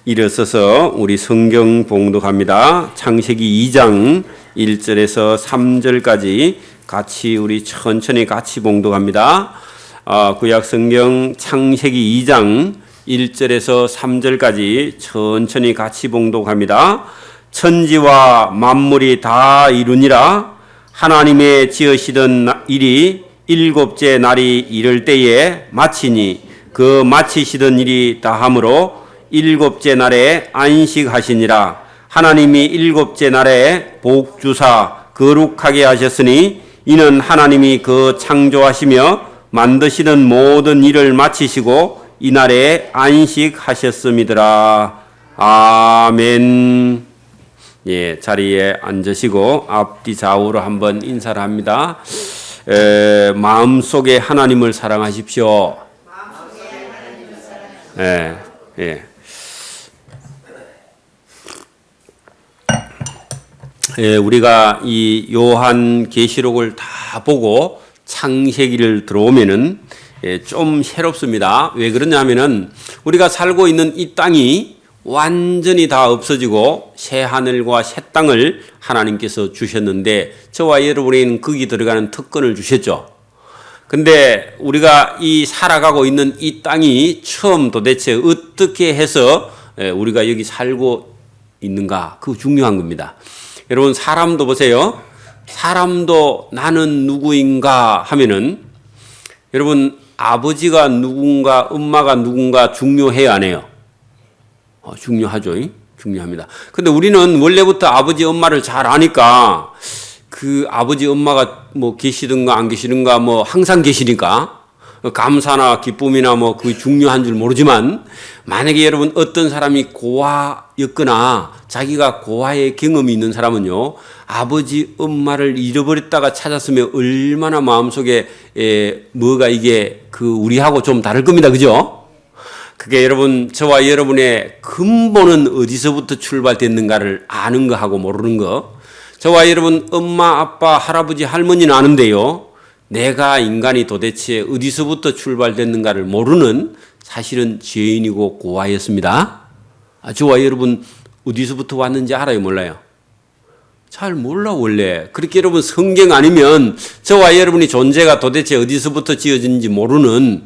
일어서서 우리 성경 봉독합니다. 창세기 2장 1절에서 3절까지 같이 우리 천천히 같이 봉독합니다. 구약 성경 창세기 2장 1절에서 3절까지 천천히 같이 봉독합니다. 천지와 만물이 다 이루니라. 하나님의 지으시던 일이 일곱째 날이 이를 때에 마치니 그 마치시던 일이 다함으로 일곱째 날에 안식하시니라. 하나님이 일곱째 날에 복 주사 거룩하게 하셨으니 이는 하나님이 그 창조하시며 만드시는 모든 일을 마치시고 이 날에 안식하셨음이더라. 아멘. 예, 자리에 앉으시고 앞뒤 좌우로 한번 인사를 합니다. 마음속에 하나님을 사랑하십시오. 예, 예. 우리가 이 요한 계시록을 다 보고 창세기를 들어오면은 좀 새롭습니다. 왜 그러냐면은 우리가 살고 있는 이 땅이 완전히 다 없어지고 새 하늘과 새 땅을 하나님께서 주셨는데 저와 여러분에게는 거기 들어가는 특권을 주셨죠. 근데 우리가 이 살아가고 있는 이 땅이 처음 도대체 어떻게 해서 우리가 여기 살고 있는가, 그거 중요한 겁니다. 여러분, 사람도 보세요. 사람도 나는 누구인가 하면은 여러분, 아버지가 누군가 엄마가 누군가 중요해요, 안 해요? 중요하죠. 중요합니다. 근데 우리는 원래부터 아버지 엄마를 잘 아니까 그 아버지 엄마가 뭐 계시든가 안 계시든가 뭐 항상 계시니까 감사나 기쁨이나 뭐 그게 중요한 줄 모르지만 만약에 여러분 어떤 사람이 고아였거나 자기가 고아의 경험이 있는 사람은요, 아버지 엄마를 잃어버렸다가 찾았으면 얼마나 마음속에 뭐가 이게 그 우리하고 좀 다를 겁니다. 그죠? 그게 여러분, 저와 여러분의 근본은 어디서부터 출발됐는가를 아는 거하고 모르는 거. 저와 여러분 엄마, 아빠, 할아버지, 할머니는 아는데요, 내가 인간이 도대체 어디서부터 출발됐는가를 모르는 사실은 죄인이고 고아였습니다. 저와 여러분 어디서부터 왔는지 알아요, 몰라요? 잘 몰라 원래. 그렇게 여러분 성경 아니면 저와 여러분이 존재가 도대체 어디서부터 지어진지 모르는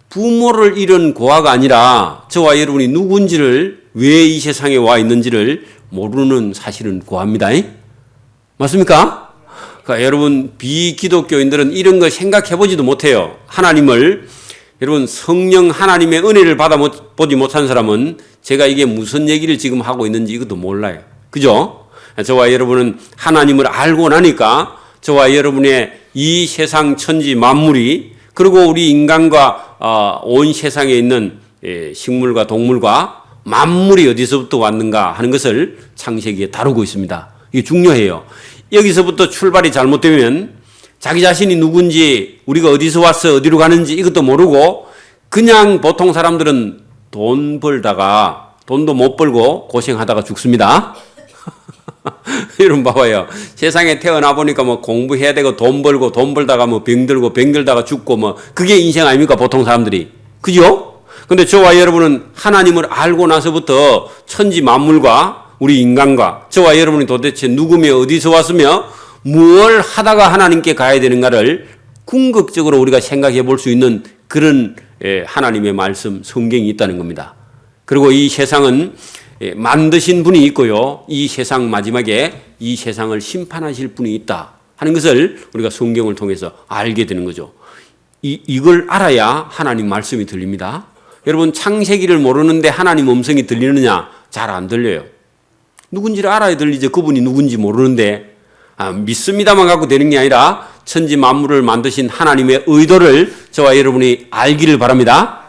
부모를 잃은 고아가 아니라 저와 여러분이 누군지를, 왜 이 세상에 와 있는지를 모르는 사실은 고아입니다. 맞습니까? 그러니까 여러분, 비기독교인들은 이런 걸 생각해 보지도 못해요. 하나님을, 여러분 성령 하나님의 은혜를 받아보지 못한 사람은 제가 이게 무슨 얘기를 지금 하고 있는지 이것도 몰라요. 그죠? 저와 여러분은 하나님을 알고 나니까 저와 여러분의 이 세상 천지 만물이, 그리고 우리 인간과 온 세상에 있는 식물과 동물과 만물이 어디서부터 왔는가 하는 것을 창세기에 다루고 있습니다. 이게 중요해요. 여기서부터 출발이 잘못되면 자기 자신이 누군지, 우리가 어디서 왔어, 어디로 가는지 이것도 모르고 그냥 보통 사람들은 돈 벌다가 돈도 못 벌고 고생하다가 죽습니다. 여러분 봐봐요. 세상에 태어나 보니까 뭐 공부해야 되고 돈 벌고 돈 벌다가 뭐 병들고 병들다가 죽고 뭐 그게 인생 아닙니까? 보통 사람들이. 그죠? 근데 저와 여러분은 하나님을 알고 나서부터 천지 만물과 우리 인간과 저와 여러분이 도대체 누구며 어디서 왔으며 무엇을 하다가 하나님께 가야 되는가를 궁극적으로 우리가 생각해 볼 수 있는 그런 하나님의 말씀, 성경이 있다는 겁니다. 그리고 이 세상은 만드신 분이 있고요, 이 세상 마지막에 이 세상을 심판하실 분이 있다 하는 것을 우리가 성경을 통해서 알게 되는 거죠. 이걸 알아야 하나님 말씀이 들립니다. 여러분, 창세기를 모르는데 하나님 음성이 들리느냐? 잘 안 들려요. 누군지를 알아야 들리죠. 그분이 누군지 모르는데 믿습니다만 갖고 되는 게 아니라 천지 만물을 만드신 하나님의 의도를 저와 여러분이 알기를 바랍니다.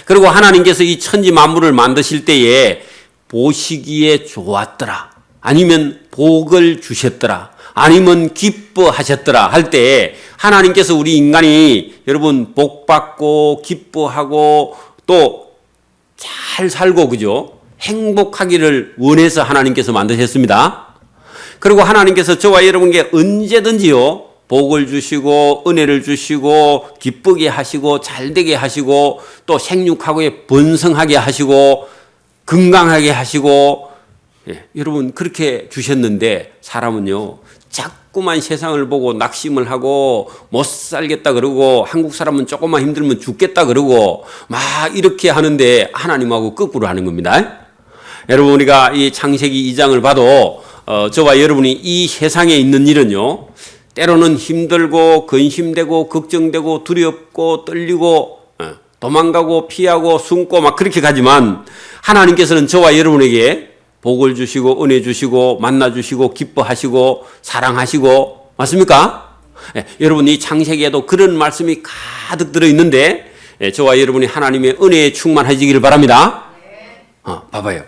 그리고 하나님께서 이 천지 만물을 만드실 때에 보시기에 좋았더라, 아니면 복을 주셨더라, 아니면 기뻐하셨더라 할 때 하나님께서 우리 인간이 여러분 복받고 기뻐하고 또 잘 살고, 그죠? 행복하기를 원해서 하나님께서 만드셨습니다. 그리고 하나님께서 저와 여러분께 언제든지요, 복을 주시고 은혜를 주시고 기쁘게 하시고 잘되게 하시고 또 생육하고 번성하게 하시고 건강하게 하시고, 여러분 그렇게 주셨는데 사람은요 자꾸만 세상을 보고 낙심을 하고 못 살겠다 그러고 한국 사람은 조금만 힘들면 죽겠다 그러고 막 이렇게 하는데 하나님하고 거꾸로 하는 겁니다. 여러분 우리가 이 창세기 2장을 봐도 저와 여러분이 이 세상에 있는 일은요 때로는 힘들고 근심되고 걱정되고 두렵고 떨리고 도망가고 피하고 숨고 막 그렇게 가지만 하나님께서는 저와 여러분에게 복을 주시고 은혜 주시고 만나 주시고 기뻐하시고 사랑하시고 맞습니까? 여러분 이 창세기에도 그런 말씀이 가득 들어있는데 저와 여러분이 하나님의 은혜에 충만해지기를 바랍니다. 봐봐요.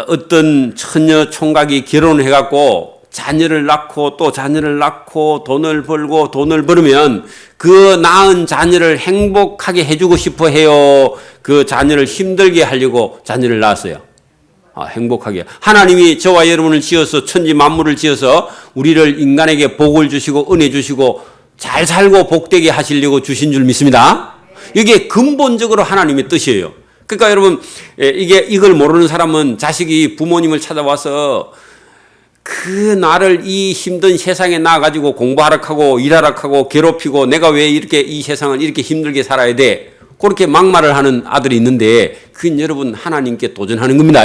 어떤 처녀 총각이 결혼을 해갖고 자녀를 낳고 또 자녀를 낳고 돈을 벌고 돈을 벌으면 그 낳은 자녀를 행복하게 해주고 싶어 해요. 그 자녀를 힘들게 하려고 자녀를 낳았어요. 행복하게. 하나님이 저와 여러분을 지어서 천지 만물을 지어서 우리를 인간에게 복을 주시고 은혜 주시고 잘 살고 복되게 하시려고 주신 줄 믿습니다. 이게 근본적으로 하나님의 뜻이에요. 그러니까 여러분 이걸 모르는 사람은 자식이 부모님을 찾아와서 그 나를 이 힘든 세상에 나가지고 공부하라 하고 일하라 하고 괴롭히고 내가 왜 이렇게 이 세상을 이렇게 힘들게 살아야 돼? 그렇게 막말을 하는 아들이 있는데 그건 여러분 하나님께 도전하는 겁니다.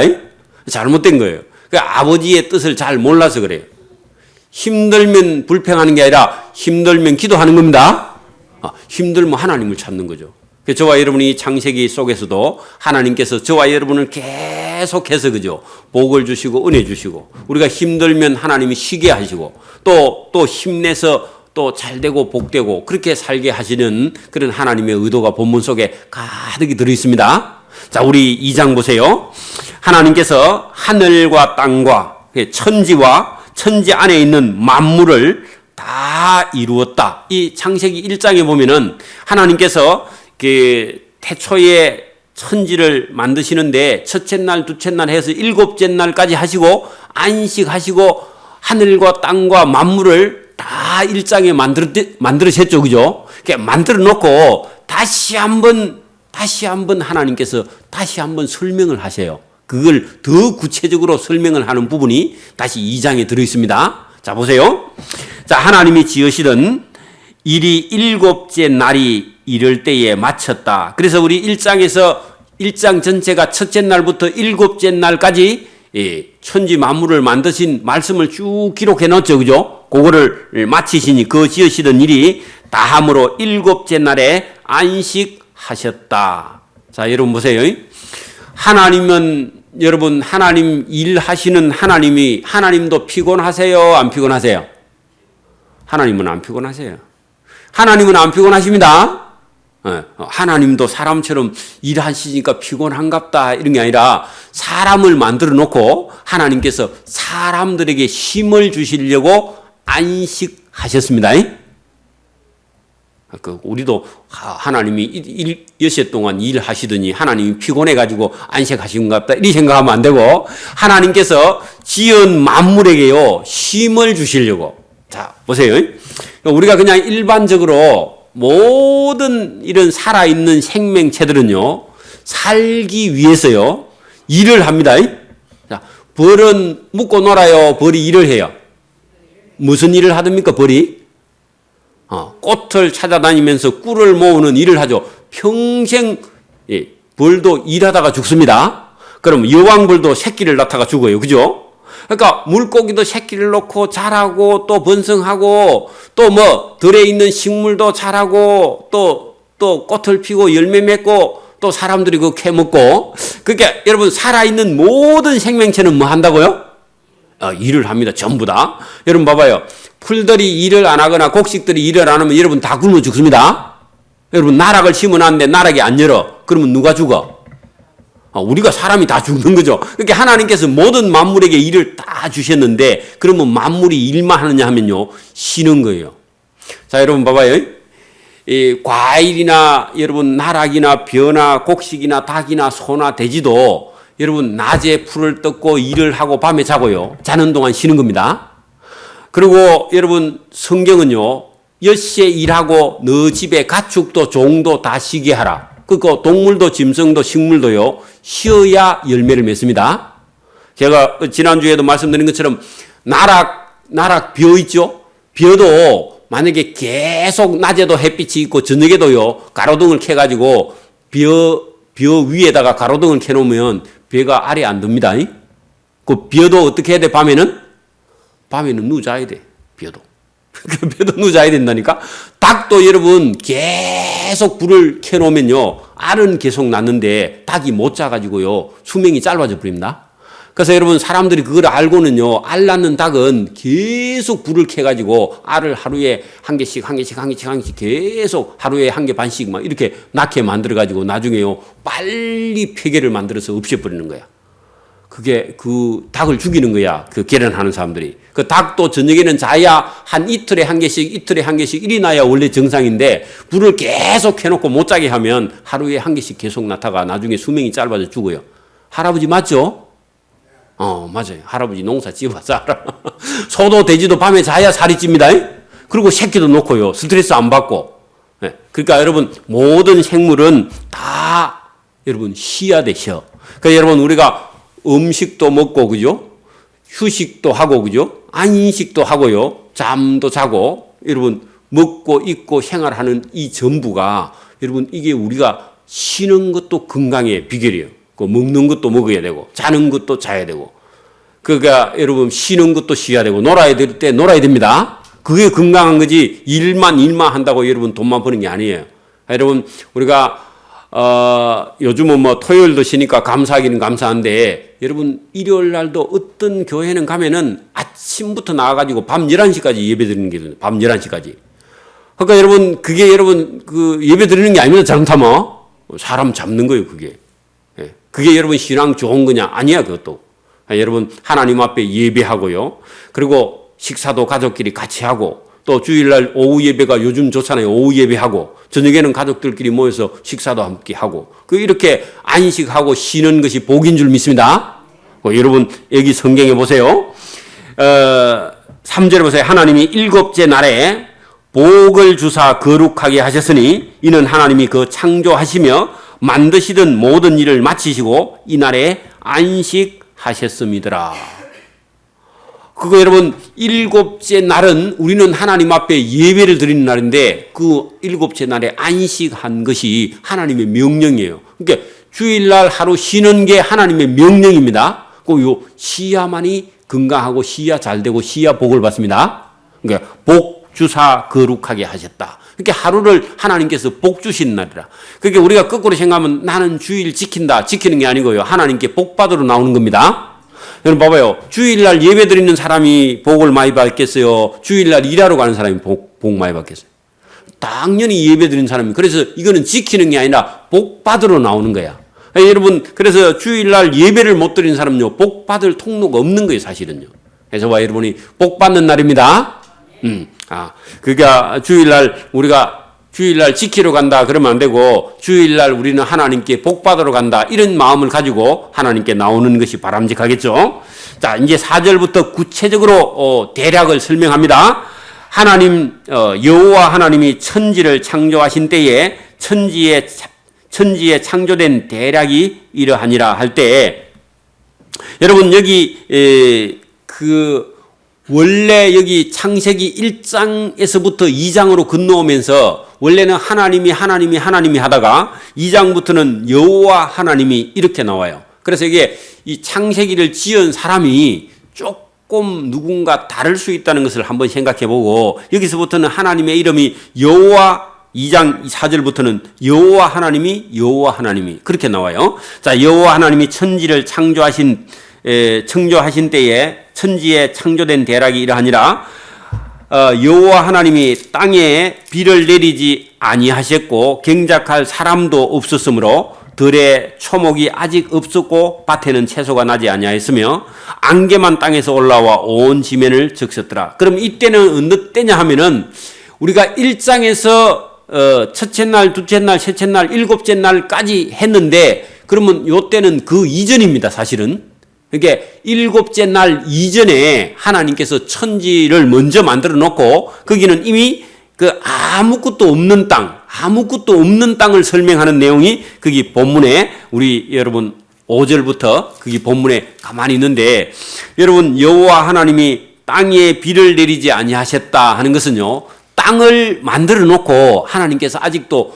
잘못된 거예요. 그러니까 아버지의 뜻을 잘 몰라서 그래요. 힘들면 불평하는 게 아니라 힘들면 기도하는 겁니다. 힘들면 하나님을 찾는 거죠. 저와 여러분이 창세기 속에서도 하나님께서 저와 여러분을 계속해서 그죠 복을 주시고 은혜 주시고 우리가 힘들면 하나님이 쉬게 하시고 또 힘내서 또 잘되고 복되고 그렇게 살게 하시는 그런 하나님의 의도가 본문 속에 가득히 들어있습니다. 자, 우리 2장 보세요. 하나님께서 하늘과 땅과 천지와 천지 안에 있는 만물을 다 이루었다. 이 창세기 1장에 보면은 하나님께서 그 태초에 천지를 만드시는데 첫째 날, 둘째 날 해서 일곱째 날까지 하시고 안식하시고 하늘과 땅과 만물을 다 1장에 만들으셨죠. 그죠? 만들어 놓고 다시 한번 하나님께서 다시 한번 설명을 하세요. 그걸 더 구체적으로 설명을 하는 부분이 다시 2장에 들어 있습니다. 자, 보세요. 자, 하나님이 지으시던 일이 일곱째 날이 이럴 때에 마쳤다. 그래서 우리 1장에서 1장 전체가 첫째 날부터 일곱째 날까지 천지 만물을 만드신 말씀을 쭉 기록해 놓죠. 그죠? 그거를 마치시니 그 지으시던 일이 다함으로 일곱째 날에 안식하셨다. 자, 여러분 보세요. 하나님은 여러분 하나님 일하시는 하나님도 피곤하세요? 안 피곤하세요? 하나님은 안 피곤하세요. 하나님은 안 피곤하십니다. 하나님도 사람처럼 일하시니까 피곤한갑다 이런 게 아니라 사람을 만들어 놓고 하나님께서 사람들에게 힘을 주시려고 안식하셨습니다. 우리도 하나님이 6시 동안 일하시더니 하나님이 피곤해가지고 안식하신갑다 이렇게 생각하면 안 되고 하나님께서 지은 만물에게요 힘을 주시려고. 자, 보세요. 우리가 그냥 일반적으로 모든 이런 살아있는 생명체들은요 살기 위해서요 일을 합니다. 자, 벌은 묵고 놀아요? 벌이 일을 해요? 무슨 일을 하듭니까? 벌이 꽃을 찾아다니면서 꿀을 모으는 일을 하죠. 평생 벌도 일하다가 죽습니다. 그럼 여왕벌도 새끼를 낳다가 죽어요. 그죠? 그러니까 물고기도 새끼를 놓고 자라고 또 번성하고 또 뭐 들에 있는 식물도 자라고 또 꽃을 피고 열매 맺고 또 사람들이 그거 캐먹고. 그러니까 여러분 살아있는 모든 생명체는 뭐 한다고요? 일을 합니다. 전부 다. 여러분 봐봐요. 풀들이 일을 안 하거나 곡식들이 일을 안 하면 여러분 다 굶어 죽습니다. 여러분 나락을 심어놨는데 나락이 안 열어. 그러면 누가 죽어? 우리가 사람이 다 죽는 거죠. 그러니까 하나님께서 모든 만물에게 일을 다 주셨는데 그러면 만물이 일만 하느냐 하면요 쉬는 거예요. 자, 여러분 봐봐요. 이 과일이나 여러분 나락이나 벼나 곡식이나 닭이나 소나 돼지도 여러분 낮에 풀을 뜯고 일을 하고 밤에 자고요. 자는 동안 쉬는 겁니다. 그리고 여러분 성경은요 10시에 일하고 너 집에 가축도 종도 다 쉬게 하라. 그리고 동물도 짐승도 식물도요, 쉬어야 열매를 맺습니다. 제가 지난주에도 말씀드린 것처럼 나락 벼 있죠? 벼도 만약에 계속 낮에도 햇빛이 있고 저녁에도요, 가로등을 켜가지고 벼 위에다가 가로등을 켜놓으면 벼가 알이 안 듭니다. 그 벼도 어떻게 해야 돼, 밤에는 누자야 돼, 벼도. 벼도 누자야 된다니까? 닭도 여러분 계속 불을 켜놓으면요, 알은 계속 낳는데 닭이 못 자가지고요, 수명이 짧아져 버립니다. 그래서 여러분 사람들이 그걸 알고는요, 알 낳는 닭은 계속 불을 켜가지고 알을 하루에 한 개씩 계속 하루에 한 개 반씩 막 이렇게 낳게 만들어가지고 나중에요, 빨리 폐계를 만들어서 없애버리는 거야. 그게 그 닭을 죽이는 거야. 그 계란하는 사람들이. 그 닭도 저녁에는 자야 한 이틀에 한 개씩 일이 나야 원래 정상인데, 불을 계속 켜놓고 못 자게 하면 하루에 한 개씩 계속 낳다가 나중에 수명이 짧아져 죽어요. 할아버지 맞죠? 맞아요. 할아버지 농사 지어봐서 알아. 소도 돼지도 밤에 자야 살이 찝니다. 그리고 새끼도 놓고요, 스트레스 안 받고. 그러니까 여러분 모든 생물은 다 여러분 쉬어야 돼, 쉬어. 그러니까 여러분 우리가 음식도 먹고, 그죠? 휴식도 하고, 그죠? 안식도 하고요, 잠도 자고, 여러분 먹고 입고 생활하는 이 전부가 여러분 이게 우리가 쉬는 것도 건강의 비결이에요. 그 먹는 것도 먹어야 되고, 자는 것도 자야 되고, 그러니까 여러분 쉬는 것도 쉬어야 되고, 놀아야 될 때 놀아야 됩니다. 그게 건강한 거지, 일만 한다고 여러분 돈만 버는 게 아니에요. 여러분 우리가 요즘은 뭐 토요일도 쉬니까 감사하기는 감사한데, 여러분 일요일 날도 어떤 교회는 가면은 아침부터 나와가지고 밤 11시까지 예배 드리는 게 있어요. 밤 11시까지. 그러니까 여러분 그게 여러분 그 예배 드리는 게 아닙니다. 잘못하면 사람 잡는 거예요, 그게. 그게 여러분 신앙 좋은 거냐? 아니야, 그것도. 여러분 하나님 앞에 예배하고요, 그리고 식사도 가족끼리 같이 하고, 또 주일날 오후 예배가 요즘 좋잖아요. 오후 예배하고 저녁에는 가족들끼리 모여서 식사도 함께 하고, 이렇게 안식하고 쉬는 것이 복인 줄 믿습니다. 여러분 여기 성경에 보세요. 3절에 보세요. 하나님이 일곱째 날에 복을 주사 거룩하게 하셨으니 이는 하나님이 그 창조하시며 만드시던 모든 일을 마치시고 이날에 안식하셨음이더라. 그거 여러분 일곱째 날은 우리는 하나님 앞에 예배를 드리는 날인데, 그 일곱째 날에 안식한 것이 하나님의 명령이에요. 그러니까 주일날 하루 쉬는 게 하나님의 명령입니다. 요 쉬야만이 건강하고 쉬야 잘되고 쉬야 복을 받습니다. 그러니까 복 주사 거룩하게 하셨다. 그렇게 하루를 하나님께서 복 주신 날이라. 그러니까 우리가 거꾸로 생각하면 나는 주일 지키는 게 아니고요, 하나님께 복 받으러 나오는 겁니다. 여러분 봐봐요. 주일날 예배 드리는 사람이 복을 많이 받겠어요? 주일날 일하러 가는 사람이 복 많이 받겠어요? 당연히 예배 드리는 사람이. 그래서 이거는 지키는 게 아니라 복 받으러 나오는 거야. 여러분 그래서 주일날 예배를 못 드리는 사람은요, 복 받을 통로가 없는 거예요, 사실은요. 그래서 여러분이 복 받는 날입니다. 그러니까 우리가 주일날 지키러 간다 그러면 안 되고, 주일날 우리는 하나님께 복 받으러 간다 이런 마음을 가지고 하나님께 나오는 것이 바람직하겠죠. 자, 이제 4절부터 구체적으로 대략을 설명합니다. 하나님 여호와 하나님이 천지를 창조하신 때에 천지에 창조된 대략이 이러하니라 할 때, 여러분 여기 원래 여기 창세기 1장에서부터 2장으로 건너오면서 원래는 하나님이 하다가 2장부터는 여호와 하나님이 이렇게 나와요. 그래서 이게 이 창세기를 지은 사람이 조금 누군가 다를 수 있다는 것을 한번 생각해 보고, 여기서부터는 하나님의 이름이 여호와, 2장 4절부터는 여호와 하나님이 그렇게 나와요. 자, 여호와 하나님이 천지를 창조하신 때에 천지에 창조된 대략이 이러하니라. 여호와 하나님이 땅에 비를 내리지 아니하셨고 경작할 사람도 없었으므로 들에 초목이 아직 없었고 밭에는 채소가 나지 아니하였으며 안개만 땅에서 올라와 온 지면을 적셨더라. 그럼 이때는 어느 때냐 하면은 우리가 1장에서 첫째 날, 둘째 날, 셋째 날, 일곱째 날까지 했는데, 그러면 요때는 그 이전입니다, 사실은. 그러니까 일곱째 날 이전에 하나님께서 천지를 먼저 만들어 놓고, 거기는 이미 그 아무것도 없는 땅, 아무것도 없는 땅을 설명하는 내용이 거기 본문에 우리 여러분 5절부터 거기 본문에 가만히 있는데, 여러분 여호와 하나님이 땅에 비를 내리지 아니하셨다 하는 것은요, 땅을 만들어 놓고 하나님께서 아직도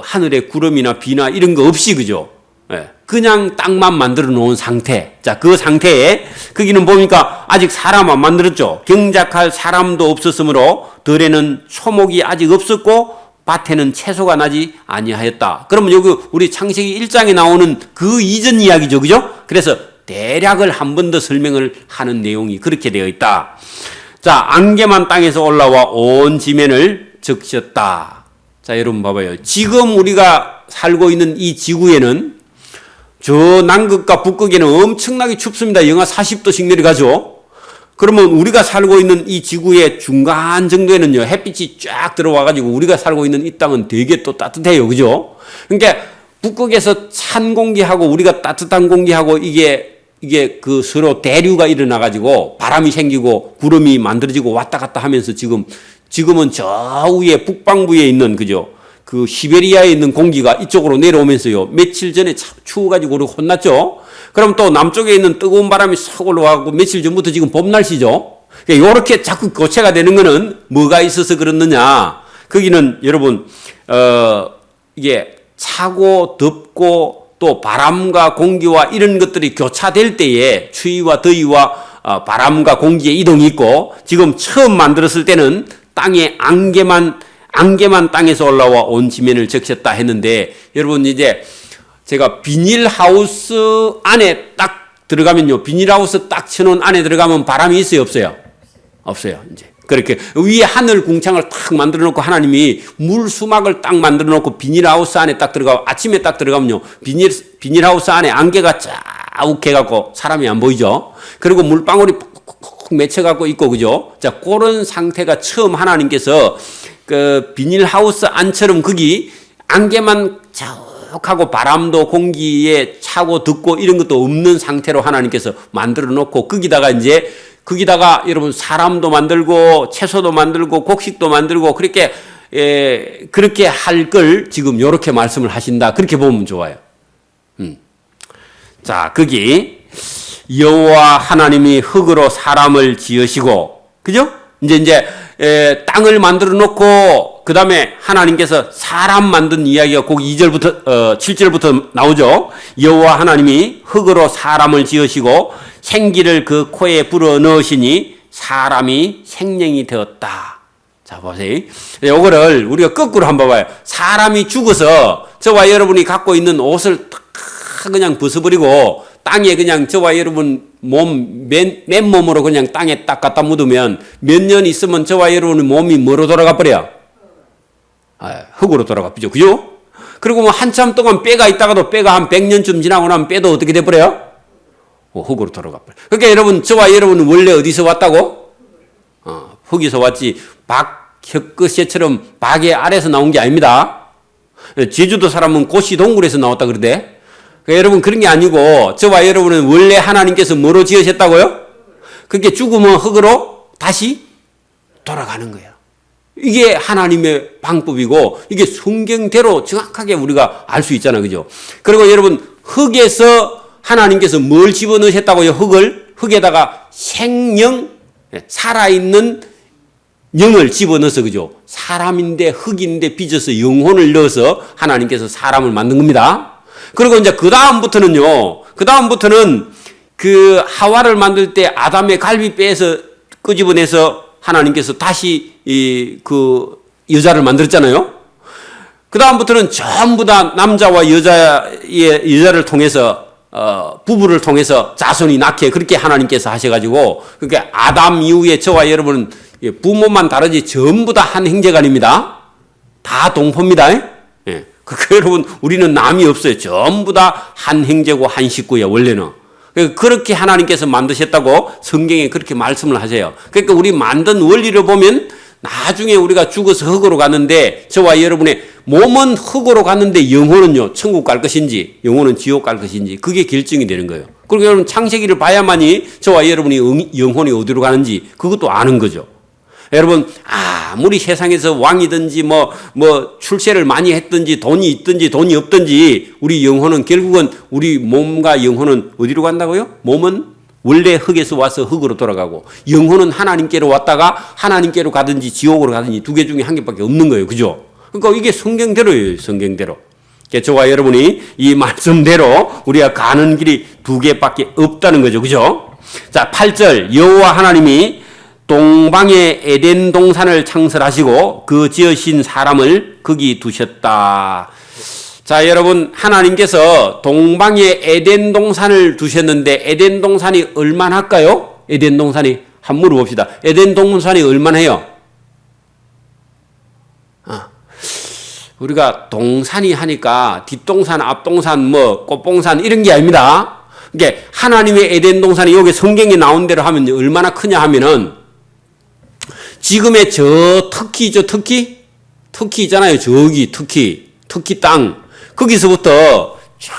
하늘에 구름이나 비나 이런 거 없이, 그죠? 예, 그냥 땅만 만들어 놓은 상태. 자, 그 상태에 거기는 보니까 아직 사람 안 만들었죠. 경작할 사람도 없었으므로 들에는 초목이 아직 없었고 밭에는 채소가 나지 아니하였다. 그러면 여기 우리 창세기 1장에 나오는 그 이전 이야기죠, 그죠? 그래서 대략을 한 번 더 설명을 하는 내용이 그렇게 되어 있다. 자, 안개만 땅에서 올라와 온 지면을 적셨다. 자, 여러분 봐봐요. 지금 우리가 살고 있는 이 지구에는 저 남극과 북극에는 엄청나게 춥습니다. 영하 40도씩 내려가죠. 그러면 우리가 살고 있는 이 지구의 중간 정도에는요, 햇빛이 쫙 들어와가지고 우리가 살고 있는 이 땅은 되게 또 따뜻해요. 그죠? 그러니까 북극에서 찬 공기하고 우리가 따뜻한 공기하고 이게 그 서로 대류가 일어나가지고 바람이 생기고 구름이 만들어지고 왔다 갔다 하면서 지금은 저 위에 북방부에 있는, 그죠? 그 시베리아에 있는 공기가 이쪽으로 내려오면서요, 며칠 전에 추워가지고 우리 혼났죠? 그럼 또 남쪽에 있는 뜨거운 바람이 싹 올라와고 며칠 전부터 지금 봄 날씨죠? 요렇게 자꾸 교체가 되는 거는 뭐가 있어서 그렇느냐? 거기는 여러분, 이게 차고 덥고 또 바람과 공기와 이런 것들이 교차될 때에 추위와 더위와 바람과 공기의 이동이 있고, 지금 처음 만들었을 때는 땅에 안개만 땅에서 올라와 온 지면을 적셨다 했는데, 여러분 이제 제가 비닐하우스 안에 딱 들어가면요, 비닐하우스 딱 쳐놓은 안에 들어가면 바람이 있어요, 없어요? 없어요. 이제 그렇게 위에 하늘 궁창을 딱 만들어 놓고 하나님이 물 수막을 딱 만들어 놓고 비닐하우스 안에 딱 들어가, 아침에 딱 들어가면요, 비닐하우스 안에 안개가 자욱해갖고 사람이 안 보이죠? 그리고 물방울이 콕콕콕 맺혀갖고 있고, 그죠? 자, 그런 상태가 처음 하나님께서 그 비닐하우스 안처럼 거기 안개만 자욱하고 바람도 공기에 차고 덥고 이런 것도 없는 상태로 하나님께서 만들어 놓고, 거기다가 여러분 사람도 만들고 채소도 만들고 곡식도 만들고 그렇게 할 걸 지금 요렇게 말씀을 하신다. 그렇게 보면 좋아요. 자, 거기 여호와 하나님이 흙으로 사람을 지으시고, 그죠? 이제 땅을 만들어 놓고 그 다음에 하나님께서 사람 만든 이야기가 거기 2절부터 7절부터 나오죠. 여호와 하나님이 흙으로 사람을 지으시고 생기를 그 코에 불어 넣으시니 사람이 생명이 되었다. 자, 보세요. 요거를 우리가 거꾸로 한번 봐봐요. 사람이 죽어서 저와 여러분이 갖고 있는 옷을 다 그냥 벗어버리고 땅에 그냥 저와 여러분 맨몸으로 그냥 땅에 딱 갖다 묻으면 몇 년 있으면 저와 여러분의 몸이 뭐로 돌아가 버려요? 흙으로 돌아가 버죠. 그죠? 그리고 뭐 한참 동안 뼈가 있다가도 뼈가 한 100년쯤 지나고 나면 뼈도 어떻게 돼 버려요? 흙으로 돌아가 버려요. 그러니까 여러분, 저와 여러분은 원래 어디서 왔다고? 흙에서 왔지, 혀끝새처럼 박의 아래에서 나온 게 아닙니다. 제주도 사람은 고시 동굴에서 나왔다 그러대. 그러니까 여러분, 그런 게 아니고 저와 여러분은 원래 하나님께서 뭐로 지으셨다고요? 그게 죽으면 흙으로 다시 돌아가는 거예요. 이게 하나님의 방법이고 이게 성경대로 정확하게 우리가 알 수 있잖아요. 그죠? 그리고 여러분, 흙에서 하나님께서 뭘 집어넣으셨다고요? 흙에다가 생명, 살아있는 영을 집어넣어서, 그죠? 사람인데 흙인데 빚어서 영혼을 넣어서 하나님께서 사람을 만든 겁니다. 그리고 이제 그 다음부터는 그 하와를 만들 때 아담의 갈비뼈에서 끄집어내서 하나님께서 다시 그 여자를 만들었잖아요. 그 다음부터는 전부 다 남자와 여자를 통해서 부부를 통해서 자손이 낳게 그렇게 하나님께서 하셔가지고, 그러니까 아담 이후에 저와 여러분은 부모만 다르지 전부 다 한 형제가 아닙니다. 다 동포입니다. 예. 그러니까 여러분, 우리는 남이 없어요. 전부 다 한 형제고 한 식구예요, 원래는. 그렇게 하나님께서 만드셨다고 성경에 그렇게 말씀을 하세요. 그러니까 우리 만든 원리를 보면 나중에 우리가 죽어서 흙으로 갔는데, 저와 여러분의 몸은 흙으로 갔는데 영혼은요, 천국 갈 것인지 영혼은 지옥 갈 것인지 그게 결정이 되는 거예요. 그리고 여러분, 창세기를 봐야만이 저와 여러분이 영혼이 어디로 가는지 그것도 아는 거죠. 여러분, 아무리 세상에서 왕이든지 뭐 출세를 많이 했든지 돈이 있든지 돈이 없든지 우리 영혼은 결국은 우리 몸과 영혼은 어디로 간다고요? 몸은 원래 흙에서 와서 흙으로 돌아가고 영혼은 하나님께로 왔다가 하나님께로 가든지 지옥으로 가든지 두 개 중에 한 개밖에 없는 거예요. 그죠? 그러니까 이게 성경대로예요. 성경대로. 저와 여러분이 이 말씀대로 우리가 가는 길이 두 개밖에 없다는 거죠. 그죠? 자, 8절 여호와 하나님이 동방의 에덴 동산을 창설하시고 그 지으신 사람을 거기 두셨다. 자, 여러분, 하나님께서 동방에 에덴 동산을 두셨는데 에덴 동산이 얼마나 할까요? 에덴 동산이 한번 물어봅시다. 에덴 동산이 얼마나 해요? 우리가 동산이 하니까 뒷동산, 앞동산, 뭐 꽃봉산 이런 게 아닙니다. 그러니까 하나님의 에덴 동산이 여기 성경에 나온 대로 하면 얼마나 크냐 하면은 지금의 저 터키 있잖아요. 저기 터키 땅 거기서부터 저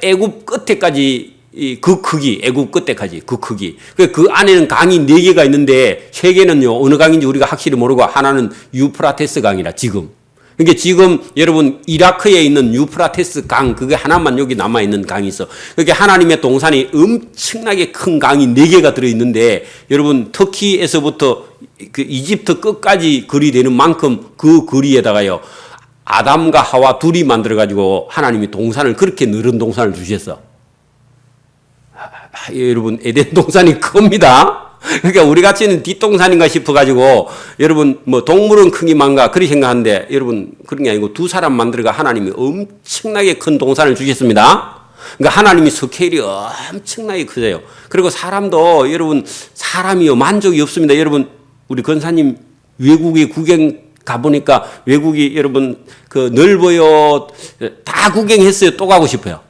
애굽 끝에까지 그 크기, 애굽 끝에까지 그 크기. 그 안에는 강이 4개가 있는데 3개는요 어느 강인지 우리가 확실히 모르고 하나는 유프라테스 강이라 지금. 그러니까 지금 여러분 이라크에 있는 유프라테스 강 그게 하나만 여기 남아 있는 강이 있어. 그러니까 하나님의 동산이 엄청나게 큰 강이 4개가 들어 있는데 여러분 터키에서부터 그 이집트 끝까지 거리 되는 만큼 그 거리에다가요 아담과 하와 둘이 만들어 가지고 하나님이 동산을 그렇게 넓은 동산을 주셨어. 여러분 에덴 동산이 큽니다. 그러니까 우리 같이는 뒷동산인가 싶어가지고 여러분 뭐 동물은 크기만가 그렇게 생각하는데 여러분 그런 게 아니고 두 사람 만들어가 하나님이 엄청나게 큰 동산을 주셨습니다. 그러니까 하나님이 스케일이 엄청나게 크세요. 그리고 사람도 여러분 사람이요 만족이 없습니다. 여러분 우리 권사님 외국에 구경 가보니까 외국이 여러분 그 넓어요 다 구경했어요. 또 가고 싶어요.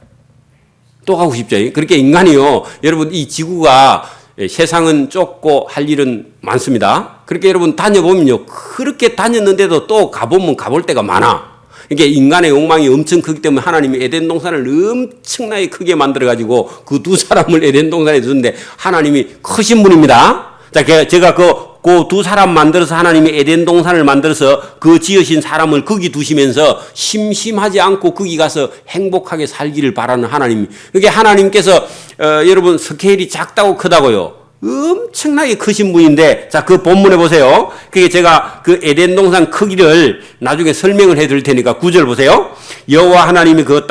또 가고 싶죠. 그렇게 인간이요 여러분 이 지구가 세상은 좁고 할 일은 많습니다. 그렇게 여러분 다녀보면요. 그렇게 다녔는데도 또 가보면 가볼 데가 많아. 이게 인간의 욕망이 엄청 크기 때문에 하나님이 에덴 동산을 엄청나게 크게 만들어가지고 그 두 사람을 에덴 동산에 두는데 하나님이 크신 분입니다. 자, 제가 그 두 사람 만들어서 하나님이 에덴 동산을 만들어서 그 지으신 사람을 거기 두시면서 심심하지 않고 거기 가서 행복하게 살기를 바라는 하나님. 그게 하나님께서 여러분 스케일이 작다고 크다고요. 엄청나게 크신 분인데 자, 그 본문에 보세요. 그게 제가 그 에덴 동산 크기를 나중에 설명을 해 드릴 테니까 9절 보세요. 여호와 하나님이 그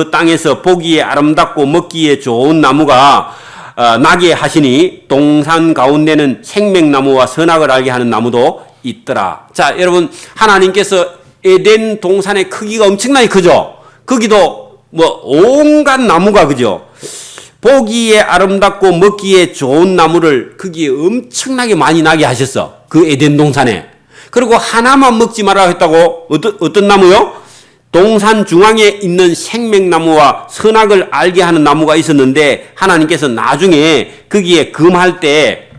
땅에서 보기에 아름답고 먹기에 좋은 나무가 나게 하시니 동산 가운데는 생명나무와 선악을 알게 하는 나무도 있더라. 자, 여러분 하나님께서 에덴 동산의 크기가 엄청나게 크죠. 거기도 뭐 온갖 나무가 그죠. 보기에 아름답고 먹기에 좋은 나무를 거기에 엄청나게 많이 나게 하셨어. 그 에덴 동산에. 그리고 하나만 먹지 말라 했다고 어떤 나무요? 동산 중앙에 있는 생명나무와 선악을 알게 하는 나무가 있었는데 하나님께서 나중에 거기에 금할 때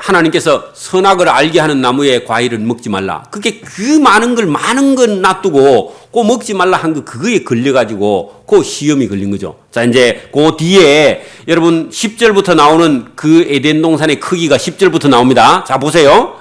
하나님께서 선악을 알게 하는 나무의 과일을 먹지 말라. 그게 그 많은 걸 놔두고 꼭 먹지 말라 한 거 그거에 걸려가지고 그 시험이 걸린 거죠. 자, 이제 그 뒤에 여러분 10절부터 나오는 그 에덴 동산의 크기가 10절부터 나옵니다. 자, 보세요.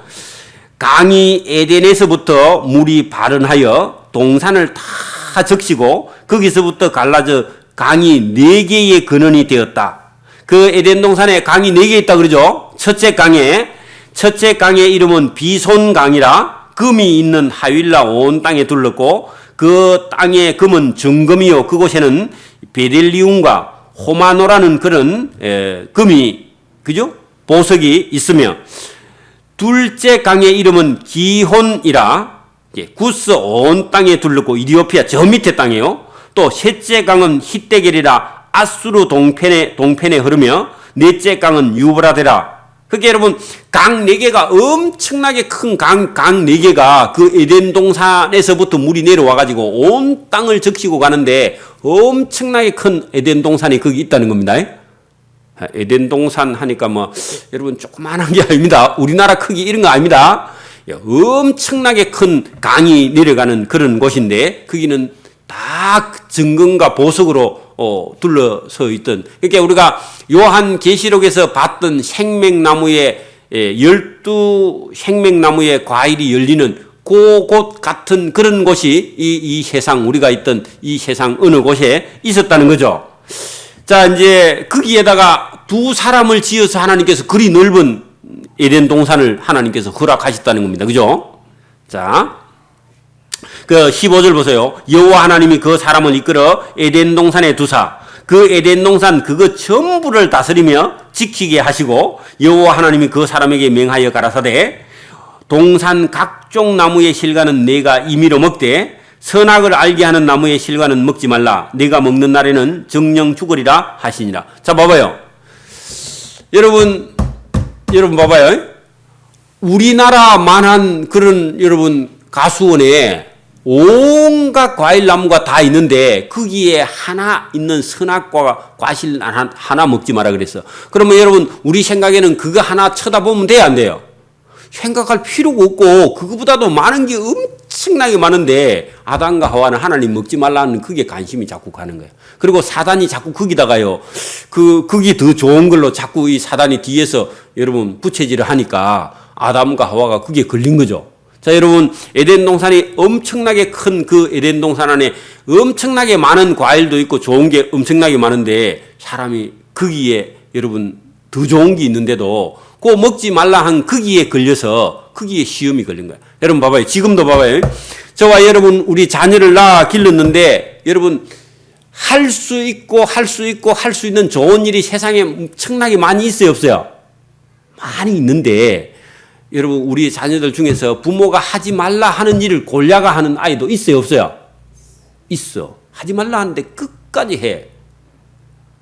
강이 에덴에서부터 물이 발원하여 동산을 다 적시고 거기서부터 갈라져 강이 4개의 근원이 되었다. 그 에덴 동산에 강이 4개 있다 그러죠. 첫째 강의 이름은 비손강이라 금이 있는 하윌라 온 땅에 둘렀고 그 땅의 금은 정금이요 그곳에는 베델리움과 호마노라는 그런 금이 그죠? 보석이 있으며 둘째 강의 이름은 기혼이라 구스 온 땅에 둘렀고 이디오피아 저 밑에 땅이에요. 또 셋째 강은 히데겔이라 아수르 동편에 흐르며 넷째 강은 유브라데라. 그게 여러분 강 4개가 엄청나게 큰 강 4개가 그 에덴 동산에서부터 물이 내려와 가지고 온 땅을 적시고 가는데 엄청나게 큰 에덴 동산이 거기 있다는 겁니다. 에덴 동산 하니까 뭐 여러분 조그만한 게 아닙니다. 우리나라 크기 이런 거 아닙니다. 엄청나게 큰 강이 내려가는 그런 곳인데 거기는 다 정금과 보석으로 둘러서 있던. 그러니까 우리가 요한 계시록에서 봤던 생명나무의 12 생명나무의 과일이 열리는 그곳 같은 그런 곳이 이 세상, 우리가 있던 이 세상 어느 곳에 있었다는 거죠. 자, 이제 거기에다가 두 사람을 지어서 하나님께서 그리 넓은 에덴 동산을 하나님께서 허락하셨다는 겁니다. 그죠? 자, 그 15절 보세요. 여호와 하나님이 그 사람을 이끌어 에덴 동산에 두사 그 에덴 동산 그거 전부를 다스리며 지키게 하시고 여호와 하나님이 그 사람에게 명하여 가라사대 동산 각종 나무의 실과는 내가 임의로 먹되 선악을 알게 하는 나무의 실과는 먹지 말라. 내가 먹는 날에는 정령 죽으리라 하시니라. 자, 봐봐요. 여러분 봐봐요. 우리나라만한 그런 여러분 가수원에 온갖 과일 나무가 다 있는데 거기에 하나 있는 선악과 과실 하나 먹지 마라 그랬어. 그러면 여러분 우리 생각에는 그거 하나 쳐다보면 돼요, 안 돼요? 생각할 필요가 없고 그거보다도 많은 게 엄청나게 많은데 아담과 하와는 하나님 먹지 말라는 그게 관심이 자꾸 가는 거예요. 그리고 사단이 자꾸 거기다가요. 그게 더 좋은 걸로 자꾸 이 사단이 뒤에서 여러분 부채질을 하니까 아담과 하와가 그게 걸린 거죠. 자, 여러분 에덴 동산이 엄청나게 큰 그 에덴 동산 안에 엄청나게 많은 과일도 있고 좋은 게 엄청나게 많은데 사람이 거기에 여러분 더 좋은 게 있는데도 그 먹지 말라 한 거기에 걸려서 거기에 시험이 걸린 거야. 여러분 봐봐요. 지금도 봐봐요. 저와 여러분 우리 자녀를 낳아 길렀는데 여러분 할 수 있고 할 수 있는 좋은 일이 세상에 엄청나게 많이 있어요, 없어요? 많이 있는데 여러분 우리 자녀들 중에서 부모가 하지 말라 하는 일을 골라가 하는 아이도 있어요, 없어요? 있어. 하지 말라 하는데 끝까지 해.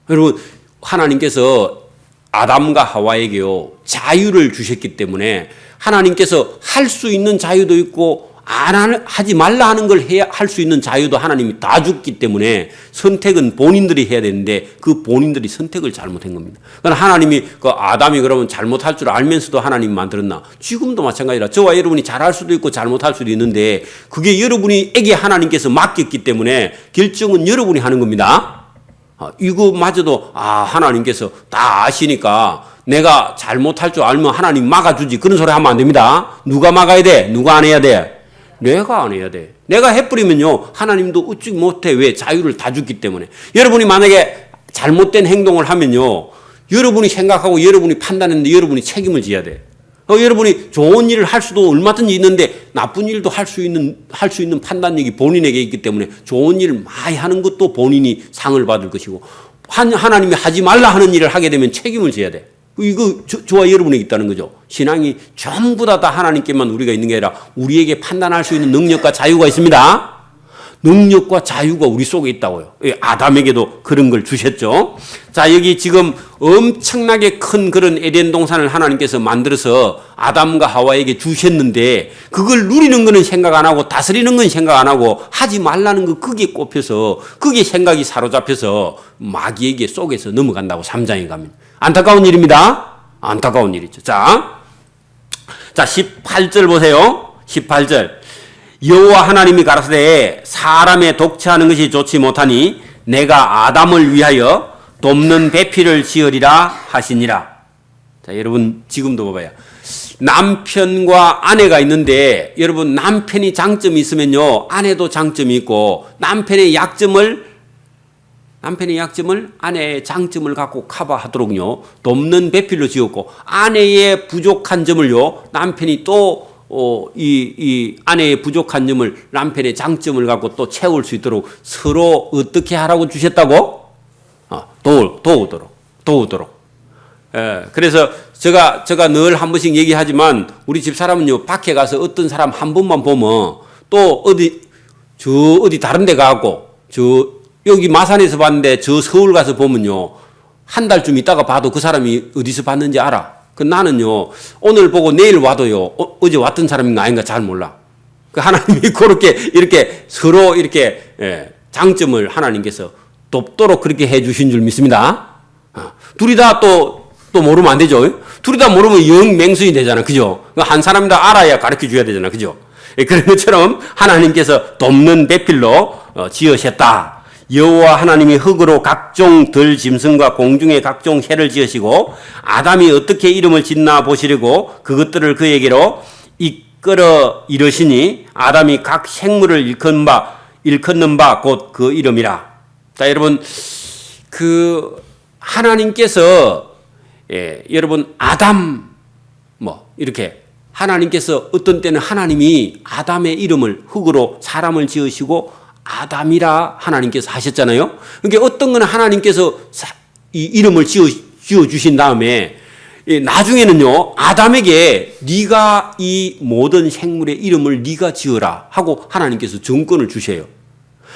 여러분 하나님께서 아담과 하와에게요 자유를 주셨기 때문에 하나님께서 할 수 있는 자유도 있고 하지 말라 하는 걸 할 수 있는 자유도 하나님이 다 줬기 때문에 선택은 본인들이 해야 되는데 그 본인들이 선택을 잘못한 겁니다. 그러나 하나님이 그 아담이 그러면 잘못할 줄 알면서도 하나님이 만들었나? 지금도 마찬가지라 저와 여러분이 잘할 수도 있고 잘못할 수도 있는데 그게 여러분에게 하나님께서 맡겼기 때문에 결정은 여러분이 하는 겁니다. 이거마저도 하나님께서 다 아시니까 내가 잘못할 줄 알면 하나님 막아주지 그런 소리 하면 안 됩니다. 누가 막아야 돼? 누가 안 해야 돼? 내가 안 해야 돼. 내가 해버리면요 하나님도 어찌 못해. 왜? 자유를 다 줬기 때문에. 여러분이 만약에 잘못된 행동을 하면요 여러분이 생각하고 여러분이 판단했는데 여러분이 책임을 져야 돼. 여러분이 좋은 일을 할 수도 얼마든지 있는데 나쁜 일도 할 수 있는 판단력이 본인에게 있기 때문에 좋은 일을 많이 하는 것도 본인이 상을 받을 것이고 하나님이 하지 말라 하는 일을 하게 되면 책임을 져야 돼. 이거 저와 여러분에게 있다는 거죠. 신앙이 전부 다 하나님께만 우리가 있는 게 아니라 우리에게 판단할 수 있는 능력과 자유가 있습니다. 능력과 자유가 우리 속에 있다고요. 아담에게도 그런 걸 주셨죠. 자, 여기 지금 엄청나게 큰 그런 에덴 동산을 하나님께서 만들어서 아담과 하와에게 주셨는데 그걸 누리는 거는 생각 안 하고 다스리는 건 생각 안 하고 하지 말라는 거 그게 꼽혀서 그게 생각이 사로잡혀서 마귀에게 속에서 넘어간다고 3장에 가면. 안타까운 일입니다. 안타까운 일이죠. 자 18절 보세요. 18절. 여호와 하나님이 가라사대 사람의 독채하는 것이 좋지 못하니 내가 아담을 위하여 돕는 배필을 지으리라 하시니라. 자, 여러분 지금도 봐봐요. 남편과 아내가 있는데 여러분 남편이 장점이 있으면요 아내도 장점이 있고 남편의 약점을 아내의 장점을 갖고 커버하도록요 돕는 배필로 지었고 아내의 부족한 점을요 남편이 또 이 아내의 부족한 점을 남편의 장점을 갖고 또 채울 수 있도록 서로 어떻게 하라고 주셨다고? 도우도록. 그래서 제가 늘 한 번씩 얘기하지만 우리 집 사람은요 밖에 가서 어떤 사람 한 번만 보면 또 어디 다른 데 가고 여기 마산에서 봤는데 저 서울 가서 보면요 한 달쯤 있다가 봐도 그 사람이 어디서 봤는지 알아. 나는요 오늘 보고 내일 와도요 어제 왔던 사람인가 아닌가 잘 몰라. 하나님이 그렇게 이렇게 서로 이렇게 장점을 하나님께서 돕도록 그렇게 해주신 줄 믿습니다. 둘이 다 또 모르면 안 되죠. 둘이 다 모르면 영 맹수이 되잖아, 그죠? 한 사람이 다 알아야 가르쳐 줘야 되잖아, 그죠? 그런 것처럼 하나님께서 돕는 배필로 지으셨다. 여호와 하나님이 흙으로 각종 들 짐승과 공중의 각종 새를 지으시고 아담이 어떻게 이름을 짓나 보시려고 그것들을 그에게로 이끌어 이르시니 아담이 각 생물을 일컫는 바 곧 그 이름이라. 자, 여러분, 하나님께서 여러분 아담 이렇게 하나님께서 어떤 때는 하나님이 아담의 이름을 흙으로 사람을 지으시고 아담이라 하나님께서 하셨잖아요. 그러니까 어떤 건 하나님께서 이 이름을 지어 주신 다음에 나중에는요 아담에게 네가 이 모든 생물의 이름을 네가 지어라 하고 하나님께서 정권을 주셔요.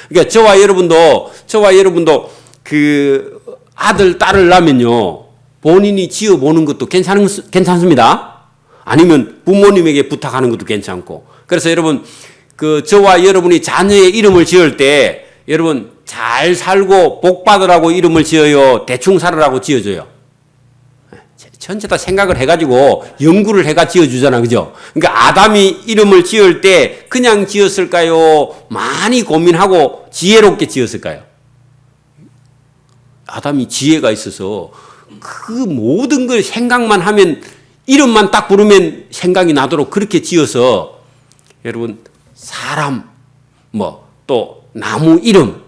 그러니까 저와 여러분도 그 아들 딸을 낳으면요 본인이 지어 보는 것도 괜찮습니다. 아니면 부모님에게 부탁하는 것도 괜찮고. 그래서 여러분 저와 여러분이 자녀의 이름을 지을 때 여러분 잘 살고 복 받으라고 이름을 지어요, 대충 살으라고 지어줘요? 전체 다 생각을 해가지고 연구를 해가 지어주잖아, 그죠? 그러니까 아담이 이름을 지을 때 그냥 지었을까요? 많이 고민하고 지혜롭게 지었을까요? 아담이 지혜가 있어서 그 모든 걸 생각만 하면 이름만 딱 부르면 생각이 나도록 그렇게 지어서 여러분 사람 또 나무 이름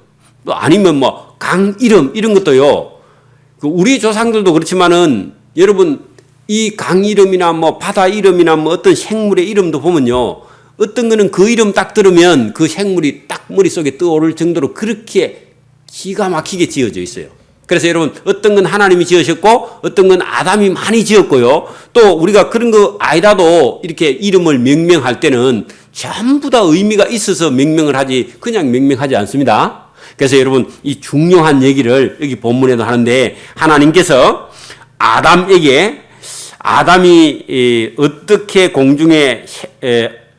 또 아니면 강 이름 이런 것도요. 우리 조상들도 그렇지만은 여러분 이 강 이름이나 바다 이름이나 어떤 생물의 이름도 보면요. 어떤 거는 그 이름 딱 들으면 그 생물이 딱 머릿속에 떠오를 정도로 그렇게 기가 막히게 지어져 있어요. 그래서 여러분 어떤 건 하나님이 지으셨고 어떤 건 아담이 많이 지었고요. 또 우리가 그런 거 아니라도 이렇게 이름을 명명할 때는 전부 다 의미가 있어서 명명을 하지 그냥 명명하지 않습니다. 그래서 여러분 이 중요한 얘기를 여기 본문에도 하는데 하나님께서 아담이 어떻게 공중에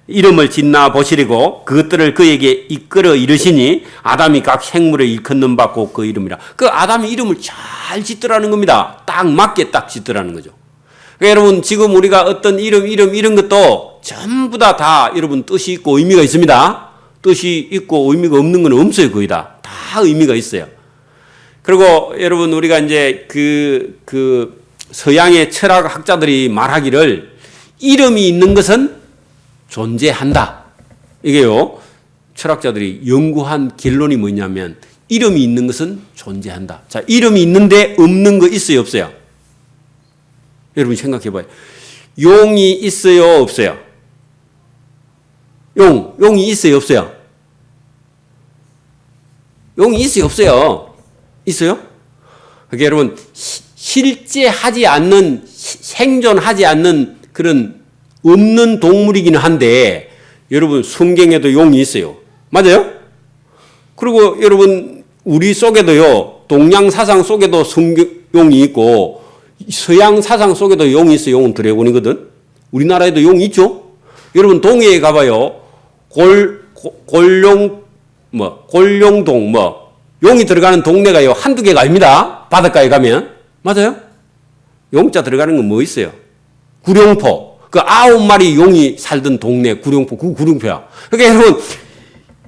이름을 짓나 보시려고 그것들을 그에게 이끌어 이르시니 아담이 각 생물을 일컫는 바 곧 그 이름이라. 그 아담이 이름을 잘 짓더라는 겁니다. 딱 맞게 딱 짓더라는 거죠. 그러니까 여러분 지금 우리가 어떤 이름 이런 것도 전부 다 여러분 뜻이 있고 의미가 있습니다. 뜻이 있고 의미가 없는 건 없어요. 거의 다 의미가 있어요. 그리고 여러분 우리가 이제 그 서양의 철학학자들이 말하기를 이름이 있는 것은 존재한다. 이게요. 철학자들이 연구한 결론이 뭐냐면 이름이 있는 것은 존재한다. 자, 이름이 있는데 없는 거 있어요, 없어요? 여러분 생각해 봐요. 용이 있어요, 없어요? 용이 있어요, 없어요? 용이 있어요, 없어요? 있어요? 그러니까 여러분 실제 하지 않는 생존하지 않는 그런 없는 동물이기는 한데 여러분 성경에도 용이 있어요. 맞아요? 그리고 여러분 우리 속에도요. 동양 사상 속에도 용이 있고 서양 사상 속에도 용이 있어요. 용은 드래곤이거든. 우리나라에도 용이 있죠. 여러분 동해에 가봐요. 골룡동 용이 들어가는 동네가요. 한두 개가 아닙니다. 바닷가에 가면. 맞아요? 용자 들어가는 건 뭐 있어요? 구룡포. 그 9마리 용이 살던 동네 구룡포, 그 구룡포야. 그러니까 여러분,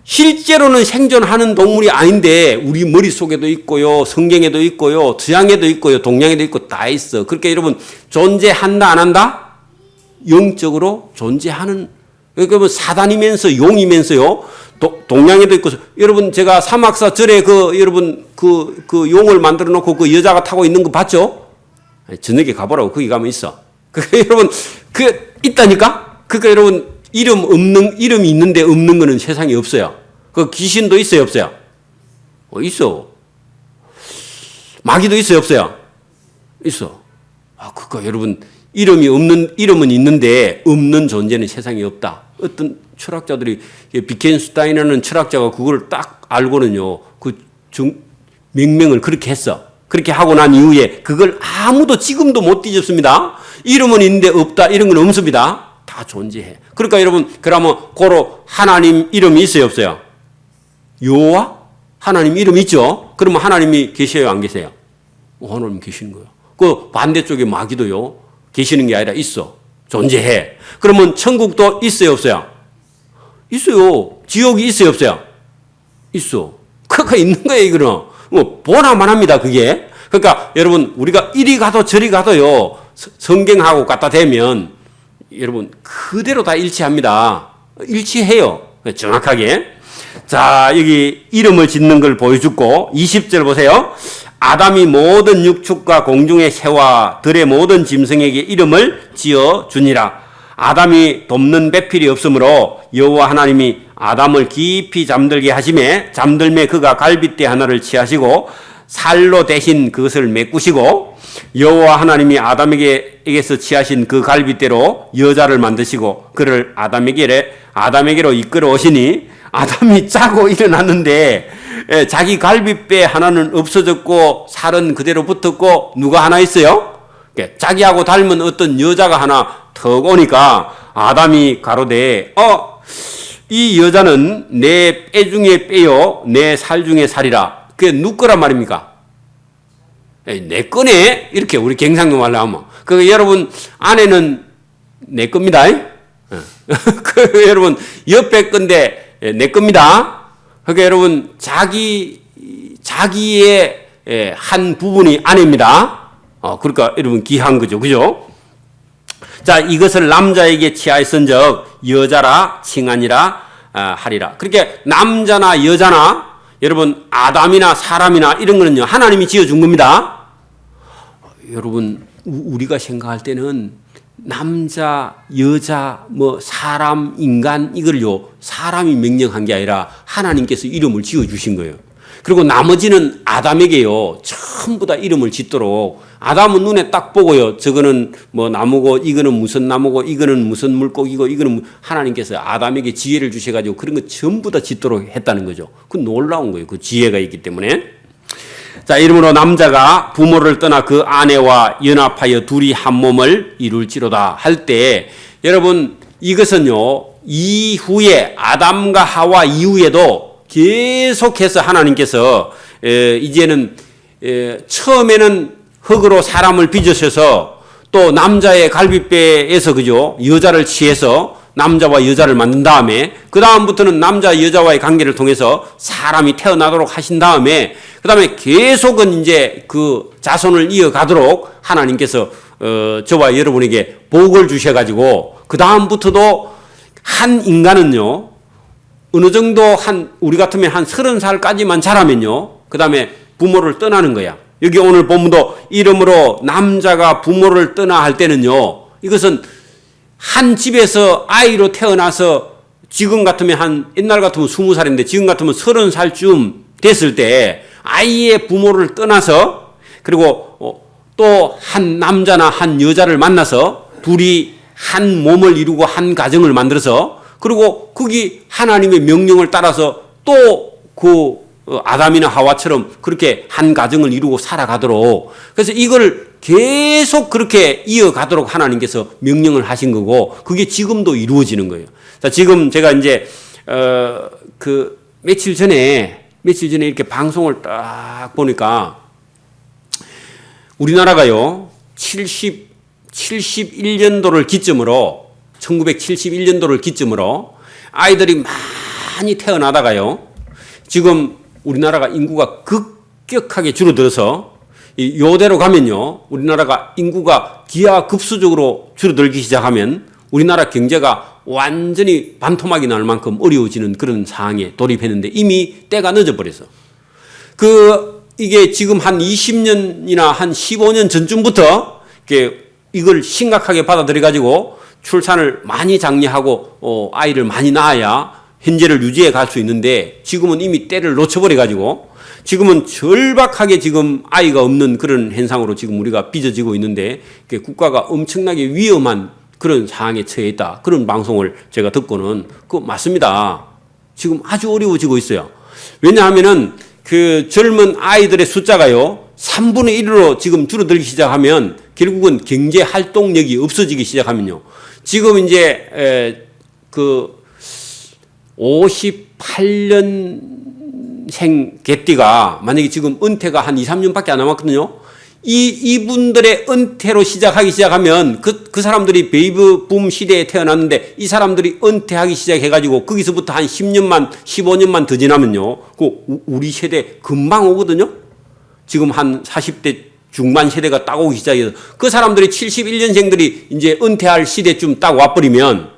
실제로는 생존하는 동물이 아닌데, 우리 머릿속에도 있고요, 성경에도 있고요, 서양에도 있고요, 동양에도 있고, 다 있어. 그러니까 여러분, 존재한다, 안 한다? 영적으로 존재하는, 그러니까 사단이면서 용이면서요, 동양에도 있고, 여러분, 제가 사막사 절에 여러분, 그 용을 만들어 놓고 그 여자가 타고 있는 거 봤죠? 저녁에 가보라고, 거기 가면 있어. 여러분, 있다니까? 그러니까 여러분, 이름이 있는데 없는 거는 세상에 없어요. 그 귀신도 있어요, 없어요? 있어. 마귀도 있어요, 없어요? 있어. 그러니까 여러분, 이름은 있는데 없는 존재는 세상에 없다. 어떤 철학자들이, 비켄슈타인이라는 철학자가 그걸 딱 알고는요, 명명을 그렇게 했어. 그렇게 하고 난 이후에 그걸 아무도 지금도 못 뒤집습니다. 이름은 있는데 없다. 이런 건 없습니다. 다 존재해. 그러니까 여러분, 그러면 고로 하나님 이름이 있어요, 없어요? 여호와? 하나님 이름 있죠? 그러면 하나님이 계셔요, 안 계세요? 하나님 계시는 거예요. 그 반대쪽에 마귀도요, 계시는 게 아니라 있어. 존재해. 그러면 천국도 있어요, 없어요? 있어요. 지옥이 있어요, 없어요? 있어. 그거 있는 거예요, 이거는. 뭐, 보나만 합니다, 그게. 그러니까 여러분, 우리가 이리 가도 저리 가도요, 성경하고 갖다 대면 여러분, 그대로 다 일치합니다. 일치해요. 정확하게. 자, 여기 이름을 짓는 걸 보여주고, 20절 보세요. 아담이 모든 육축과 공중의 새와 들의 모든 짐승에게 이름을 지어 주니라. 아담이 돕는 배필이 없으므로 여호와 하나님이 아담을 깊이 잠들게 하심에 잠들매 그가 갈빗대 하나를 취하시고 살로 대신 그것을 메꾸시고 여호와 하나님이 아담에게서 취하신 그 갈빗대로 여자를 만드시고 그를 아담에게로 이끌어 오시니 아담이 자고 일어났는데 자기 갈빗배 하나는 없어졌고 살은 그대로 붙었고 누가 하나 있어요? 자기하고 닮은 어떤 여자가 하나 턱 오니까 아담이 가로되 이 여자는 내 뼈 중에 뼈요 내 살 중에 살이라. 그게 누구 거란 말입니까? 내 거네. 이렇게 우리 경상도 말로 하면. 그 여러분 아내는 내 겁니다. 그 여러분 옆에 건데 내 겁니다. 그러니까 여러분 자기의 한 부분이 아내입니다. 그러니까 여러분 귀한 거죠, 그죠? 자, 이것을 남자에게 취하였은즉 여자라 칭하니라 하리라. 그렇게 남자나 여자나 여러분 아담이나 사람이나 이런 거는요 하나님이 지어준 겁니다. 여러분 우리가 생각할 때는 남자, 여자, 뭐 사람, 인간 이걸요 사람이 명령한 게 아니라 하나님께서 이름을 지어주신 거예요. 그리고 나머지는 아담에게요 전부 다 이름을 짓도록 아담은 눈에 딱 보고요 저거는 뭐 나무고 이거는 무슨 나무고 이거는 무슨 물고기고 이거는 하나님께서 아담에게 지혜를 주셔가지고 그런 거 전부 다 짓도록 했다는 거죠. 그 놀라운 거예요. 그 지혜가 있기 때문에. 자, 이러므로 남자가 부모를 떠나 그 아내와 연합하여 둘이 한 몸을 이룰지로다 할 때 여러분 이것은요 이후에 아담과 하와 이후에도 계속해서 하나님께서 이제는 처음에는 흙으로 사람을 빚으셔서 또 남자의 갈빗배에서 그죠 여자를 취해서 남자와 여자를 만든 다음에 그 다음부터는 남자 여자와의 관계를 통해서 사람이 태어나도록 하신 다음에 그 다음에 계속은 이제 그 자손을 이어가도록 하나님께서 저와 여러분에게 복을 주셔가지고 그 다음부터도 한 인간은요 어느 정도 우리 같으면 한 30살까지만 자라면요 그 다음에 부모를 떠나는 거야. 여기 오늘 본문도 이름으로 남자가 부모를 떠나 할 때는요 이것은 한 집에서 아이로 태어나서 지금 같으면 옛날 같으면 20살인데 지금 같으면 30살쯤 됐을 때 아이의 부모를 떠나서 그리고 또 한 남자나 한 여자를 만나서 둘이 한 몸을 이루고 한 가정을 만들어서 그리고 거기 하나님의 명령을 따라서 또 그 아담이나 하와처럼 그렇게 한 가정을 이루고 살아가도록 그래서 이걸 계속 그렇게 이어가도록 하나님께서 명령을 하신 거고 그게 지금도 이루어지는 거예요. 자, 지금 제가 이제 그 며칠 전에 이렇게 방송을 딱 보니까 우리나라가요 71년도를 기점으로 1971년도를 기점으로 아이들이 많이 태어나다가요 지금 우리나라가 인구가 급격하게 줄어들어서 요대로 가면요 우리나라가 인구가 기하급수적으로 줄어들기 시작하면 우리나라 경제가 완전히 반토막이 날 만큼 어려워지는 그런 상황에 돌입했는데 이미 때가 늦어버려서 이게 지금 한 20년이나 한 15년 전쯤부터 이걸 심각하게 받아들여 가지고 출산을 많이 장려하고 아이를 많이 낳아야 현재를 유지해 갈 수 있는데 지금은 이미 때를 놓쳐버려 가지고 지금은 절박하게 지금 아이가 없는 그런 현상으로 지금 우리가 빚어지고 있는데 국가가 엄청나게 위험한 그런 상황에 처해 있다. 그런 방송을 제가 듣고는 맞습니다. 지금 아주 어려워지고 있어요. 왜냐하면은 그 젊은 아이들의 숫자가요 3분의 1으로 지금 줄어들기 시작하면 결국은 경제 활동력이 없어지기 시작하면요. 지금 이제 58년생 개띠가 만약에 지금 은퇴가 한 2, 3년밖에 안 남았거든요. 이분들의 은퇴로 시작하면 그 사람들이 베이브 붐 시대에 태어났는데 이 사람들이 은퇴하기 시작해가지고 거기서부터 한 10년만, 15년만 더 지나면요. 우리 세대 금방 오거든요. 지금 한 40대 중반 세대가 딱 오기 시작해서 그 사람들이 71년생들이 이제 은퇴할 시대쯤 딱 와버리면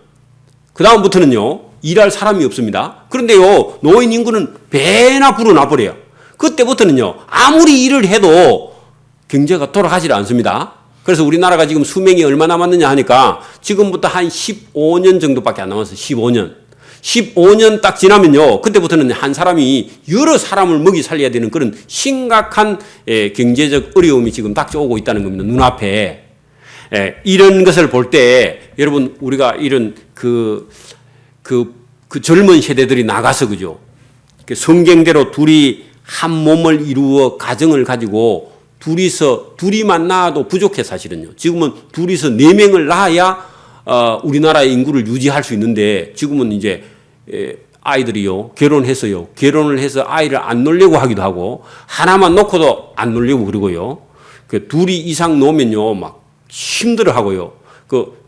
그다음부터는요. 일할 사람이 없습니다. 그런데요. 노인 인구는 배나 불어나버려요. 그때부터는요. 아무리 일을 해도 경제가 돌아가지 않습니다. 그래서 우리나라가 지금 수명이 얼마 남았느냐 하니까 지금부터 한 15년 정도밖에 안 남았어요. 15년. 15년 딱 지나면요. 그때부터는 한 사람이 여러 사람을 먹이 살려야 되는 그런 심각한 경제적 어려움이 지금 닥쳐오고 있다는 겁니다. 눈앞에. 이런 것을 볼 때 여러분 우리가 이런 그 젊은 세대들이 나가서 그죠. 성경대로 둘이 한 몸을 이루어 가정을 가지고 둘이만 낳아도 부족해 사실은요. 지금은 둘이서 4명을 낳아야 우리나라의 인구를 유지할 수 있는데 지금은 이제 아이들이요. 결혼을 해서 아이를 안 놓으려고 하기도 하고 하나만 놓고도 안 놓으려고 그러고요. 둘이 이상 놓으면요. 막 힘들어 하고요.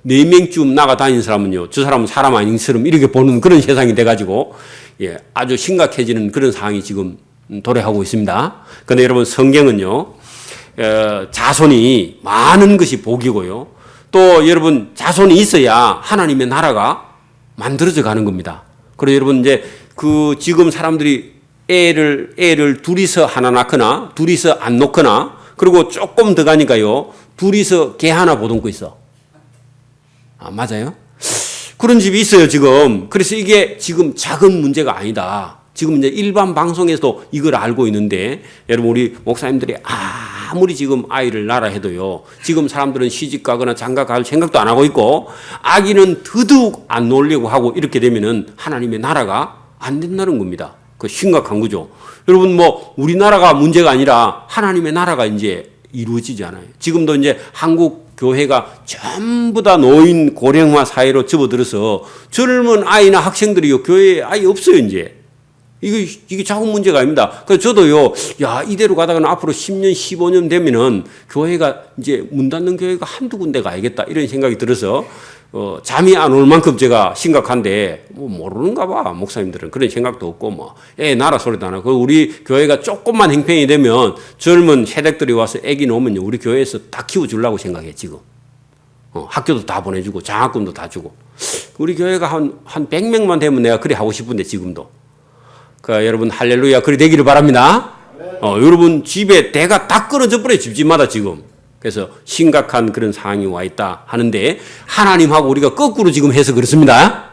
4명쯤 나가 다니는 사람은요. 저 사람은 사람 아닌처럼 이렇게 보는 그런 세상이 돼가지고 아주 심각해지는 그런 상황이 지금 도래하고 있습니다. 그런데 여러분 성경은요. 자손이 많은 것이 복이고요. 또 여러분 자손이 있어야 하나님의 나라가 만들어져 가는 겁니다. 그래서 여러분 이제 지금 사람들이 애를 둘이서 하나 낳거나 둘이서 안 놓거나 그리고 조금 더 가니까요. 둘이서 개 하나 보듬고 있어. 맞아요? 그런 집이 있어요, 지금. 그래서 이게 지금 작은 문제가 아니다. 지금 이제 일반 방송에서도 이걸 알고 있는데 여러분 우리 목사님들이 아무리 지금 아이를 낳으라 해도요. 지금 사람들은 시집 가거나 장가 갈 생각도 안 하고 있고 아기는 더더욱 안 놓으려고 하고 이렇게 되면은 하나님의 나라가 안 된다는 겁니다. 그 심각한 거죠. 여러분 우리나라가 문제가 아니라 하나님의 나라가 이제 이루어지지 않아요. 지금도 이제 한국 교회가 전부 다 노인 고령화 사회로 접어들어서 젊은 아이나 학생들이요. 교회에 아예 없어요, 이제. 이게 작은 문제가 아닙니다. 그래서 저도요, 이대로 가다가는 앞으로 10년, 15년 되면은 교회가 이제 문 닫는 교회가 한두 군데가 아니겠다. 이런 생각이 들어서, 잠이 안 올 만큼 제가 심각한데, 모르는가 봐. 목사님들은 그런 생각도 없고, 나라 소리도 안 하고. 우리 교회가 조금만 행편이 되면 젊은 세댁들이 와서 애기 놓으면요, 우리 교회에서 다 키워주려고 생각해, 지금. 학교도 다 보내주고, 장학금도 다 주고. 우리 교회가 한 100명만 되면 내가 그래 하고 싶은데, 지금도. 여러분 할렐루야 그리 되기를 바랍니다. 여러분 집에 대가 다 끊어져 버려요. 집집마다 지금. 그래서 심각한 그런 상황이 와 있다 하는데 하나님하고 우리가 거꾸로 지금 해서 그렇습니다.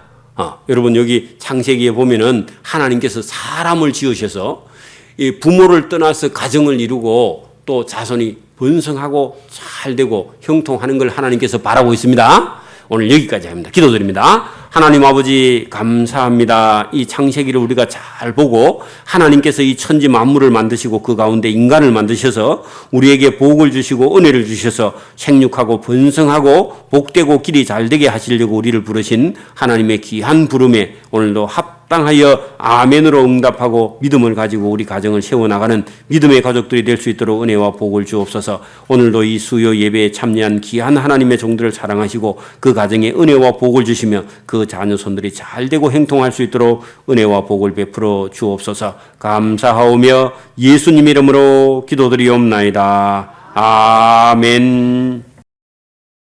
여러분 여기 창세기에 보면은 하나님께서 사람을 지으셔서 이 부모를 떠나서 가정을 이루고 또 자손이 번성하고 잘 되고 형통하는 걸 하나님께서 바라고 있습니다. 오늘 여기까지 합니다. 기도드립니다. 하나님 아버지 감사합니다. 이 창세기를 우리가 잘 보고 하나님께서 이 천지 만물을 만드시고 그 가운데 인간을 만드셔서 우리에게 복을 주시고 은혜를 주셔서 생육하고 번성하고 복되고 길이 잘되게 하시려고 우리를 부르신 하나님의 귀한 부름에 오늘도 합당하여 아멘으로 응답하고 믿음을 가지고 우리 가정을 세워나가는 믿음의 가족들이 될 수 있도록 은혜와 복을 주옵소서. 오늘도 이 수요 예배에 참여한 귀한 하나님의 종들을 사랑하시고 그 가정에 은혜와 복을 주시며 그 자녀손들이 잘되고 행통할 수 있도록 은혜와 복을 베풀어 주옵소서. 감사하오며 예수님 이름으로 기도드리옵나이다. 아멘.